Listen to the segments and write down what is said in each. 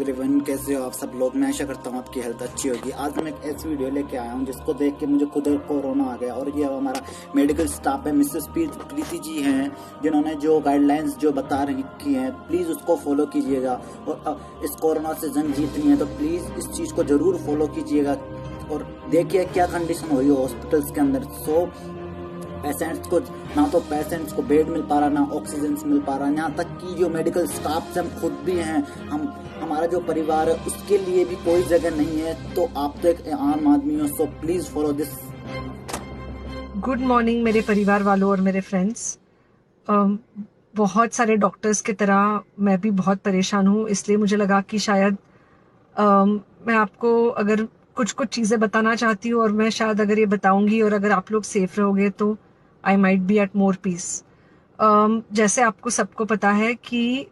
Everyone, कैसे हो आप सब लोग। मैं आशा करता हूँ आपकी हेल्थ अच्छी होगी। आज मैं एक ऐसी वीडियो लेके आया हूँ जिसको देख के मुझे खुद कोरोना आ गया। और ये हमारा मेडिकल स्टाफ है, मिसेस प्रीति जी हैं, जिन्होंने जो गाइडलाइंस जो बता रखी हैं, प्लीज़ उसको फॉलो कीजिएगा। और इस कोरोना से जंग जीतनी है तो प्लीज़ इस चीज़ को ज़रूर फॉलो कीजिएगा। और देखिए क्या कंडीशन हुई है हॉस्पिटल्स के अंदर। सो पेशेंट्स को बेड मिल पा रहा, ना ऑक्सीजन मिल पा रहा, यहाँ तक कि जो मेडिकल स्टाफ से हम खुद भी हैं, हमारा जो परिवार है उसके लिए भी कोई जगह नहीं है। तो आप तो एक आम आदमी हो, so please follow this. Good morning मेरे परिवार वालों और मेरे फ्रेंड्स। बहुत सारे डॉक्टर्स की तरह मैं भी बहुत परेशान हूँ, इसलिए मुझे लगा कि शायद मैं आपको अगर कुछ चीज़ें बताना चाहती हूँ, और मैं शायद अगर ये बताऊंगी और अगर आप लोग सेफ रहोगे तो I might be at more peace. जैसे आपको सबको पता है कि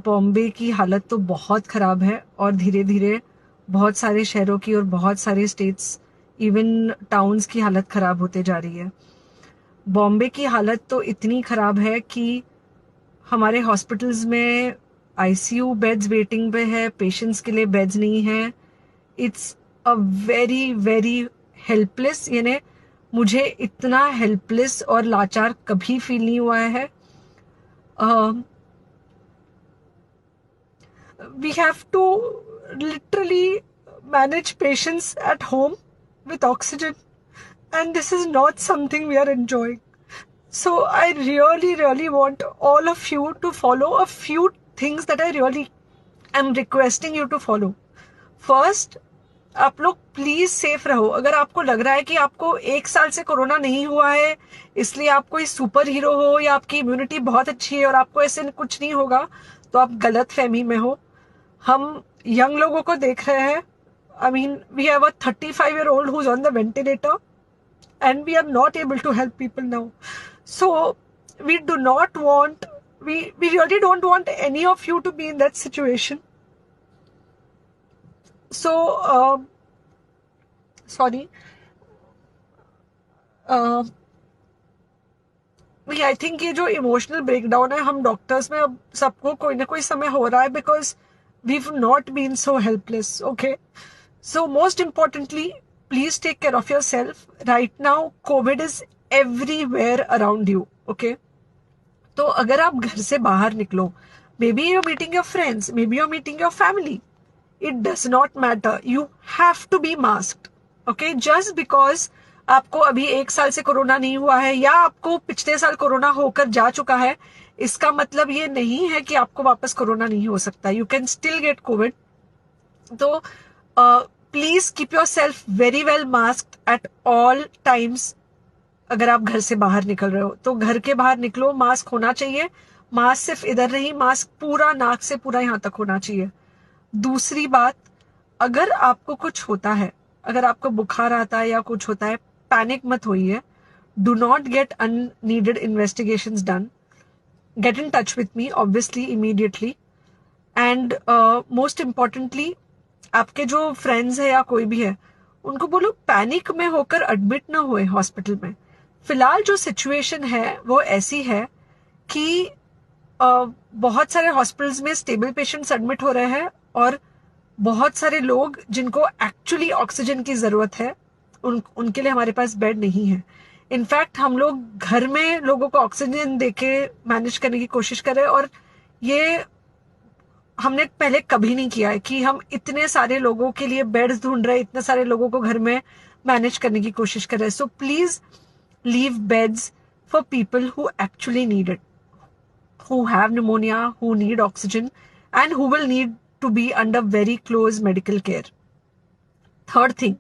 बॉम्बे की हालत तो बहुत ख़राब है, और धीरे धीरे बहुत सारे शहरों की और बहुत सारे स्टेट्स, इवन टाउन्स की हालत ख़राब होते जा रही है। बॉम्बे की हालत तो इतनी ख़राब है कि हमारे हॉस्पिटल्स में आईसीयू बेड्स वेटिंग पे है, पेशेंट्स के लिए बेड्स नहीं है। It's a very very helpless, यानी मुझे इतना हेल्पलेस और लाचार कभी फील नहीं हुआ है। We have to literally manage patients at home with oxygen, and this is not something we are enjoying. So I really want all of you to follow a few things that I really am requesting you to follow. First, आप लोग please safe रहो। अगर आपको लग रहा है कि आपको 1 साल से कोरोना नहीं हुआ है, इसलिए आप कोई सुपर हीरो हो या आपकी इम्यूनिटी बहुत अच्छी है और आपको ऐसे कुछ नहीं होगा, तो आप गलत फहमी में हो। हम यंग लोगों को देख रहे हैं। I mean, we have a 35-year-old who's on the ventilator, and we are not able to help people now. So we do not want, we really don't want any of you to be in that situation. So sorry. I think ये जो emotional breakdown है, हम doctors में अब सबको कोई ना कोई समय हो रहा है, because we've not been so helpless. Okay, so most importantly, please take care of yourself. Right now Covid is everywhere around you. Okay, तो अगर आप घर से बाहर निकलो, maybe you're meeting your friends, maybe you're meeting your family, it does not matter, you have to be masked. Okay, just because आपको अभी 1 साल से कोरोना नहीं हुआ है या आपको पिछले साल कोरोना होकर जा चुका है, इसका मतलब ये नहीं है कि आपको वापस कोरोना नहीं हो सकता। You can still get covid. तो please keep yourself very well masked at all times. अगर आप घर से बाहर निकल रहे हो तो घर के बाहर निकलो, मास्क होना चाहिए। मास्क सिर्फ इधर नहीं, मास्क पूरा नाक से पूरा यहाँ तक होना चाहिए। दूसरी बात, अगर आपको कुछ होता है, अगर आपको बुखार आता है या कुछ होता है, पैनिक मत होइए। Do not get unneeded investigations done. Get in touch with me obviously immediately. And most importantly, आपके जो फ्रेंड्स है या कोई भी है, उनको बोलो पैनिक में होकर एडमिट ना हुए हॉस्पिटल में। फिलहाल जो सिचुएशन है वो ऐसी है कि बहुत सारे हॉस्पिटल्स में स्टेबल पेशेंट्स एडमिट हो रहे हैं, और बहुत सारे लोग जिनको एक्चुअली ऑक्सीजन की जरूरत है, उनके लिए हमारे पास बेड नहीं है। इनफैक्ट हम लोग घर में लोगों को ऑक्सीजन देके मैनेज करने की कोशिश कर रहे हैं, और ये हमने पहले कभी नहीं किया है कि हम इतने सारे लोगों के लिए बेड्स ढूंढ रहे हैं, इतने सारे लोगों को घर में मैनेज करने की कोशिश कर रहे हैं। So please leave beds for people who actually need it, who have pneumonia, who need oxygen, and who will need to be under very close medical care. Third thing,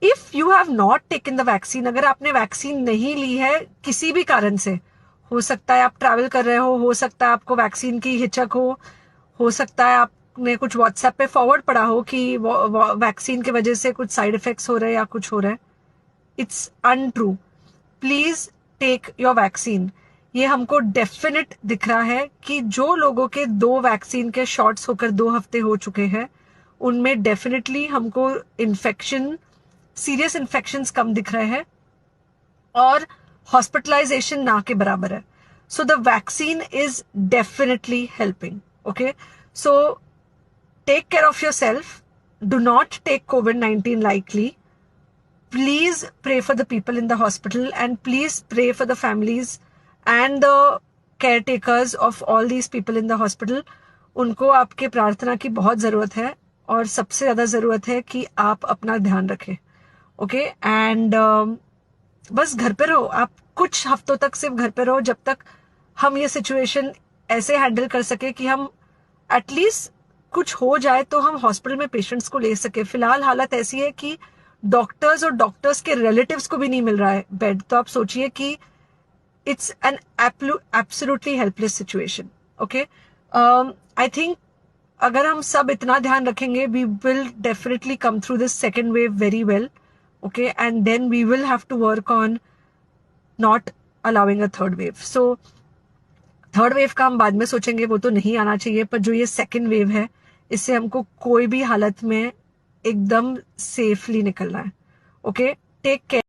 if you have not taken the vaccine, अगर आपने vaccine नहीं ली है किसी भी कारण से, हो सकता है आप ट्रैवल कर रहे हो सकता है आपको वैक्सीन की हिचक हो सकता है आपने कुछ व्हाट्सएप पे फॉरवर्ड पढ़ा हो कि वैक्सीन की वजह से कुछ साइड इफेक्ट्स हो रहे हैं या कुछ हो रहा है। It's untrue. Please take your vaccine. ये हमको डेफिनेट दिख रहा है कि जो लोगों के 2 वैक्सीन के शॉट्स होकर 2 हफ्ते हो चुके हैं, उनमें डेफिनेटली हमको इन्फेक्शन, सीरियस इन्फेक्शंस कम दिख रहे हैं, और हॉस्पिटलाइजेशन ना के बराबर है। So the vaccine is definitely helping. Okay, so take care of yourself. Do not take COVID-19 lightly. Please pray for the people in the hospital, and please pray for the families and the caretakers of all these people in the hospital. उनको आपके प्रार्थना की बहुत ज़रूरत है, और सबसे ज़्यादा ज़रूरत है कि आप अपना ध्यान रखें. ओके, एंड बस घर पे रहो. आप कुछ हफ्तों तक सिर्फ घर पे रहो, जब तक हम ये सिचुएशन ऐसे हैंडल कर सके कि हम एटलीस्ट कुछ हो जाए तो हम हॉस्पिटल में पेशेंट्स को ले सके. फिलहाल हालत ऐसी है कि डॉक्टर्स और डॉक्टर्स के रिलेटिव्स को भी नहीं मिल रहा है बेड. तो आप सोचिए कि it's an absolutely helpless situation. Okay, I think अगर हम सब इतना ध्यान रखेंगे, we will definitely come through this second wave very well. Okay, and then we will have to work on not allowing a third wave. So third wave का हम बाद में सोचेंगे, वो तो नहीं आना चाहिए. पर जो ये सेकेंड वेव है, इससे हमको कोई भी हालत में एकदम सेफली निकलना है. Okay, take care.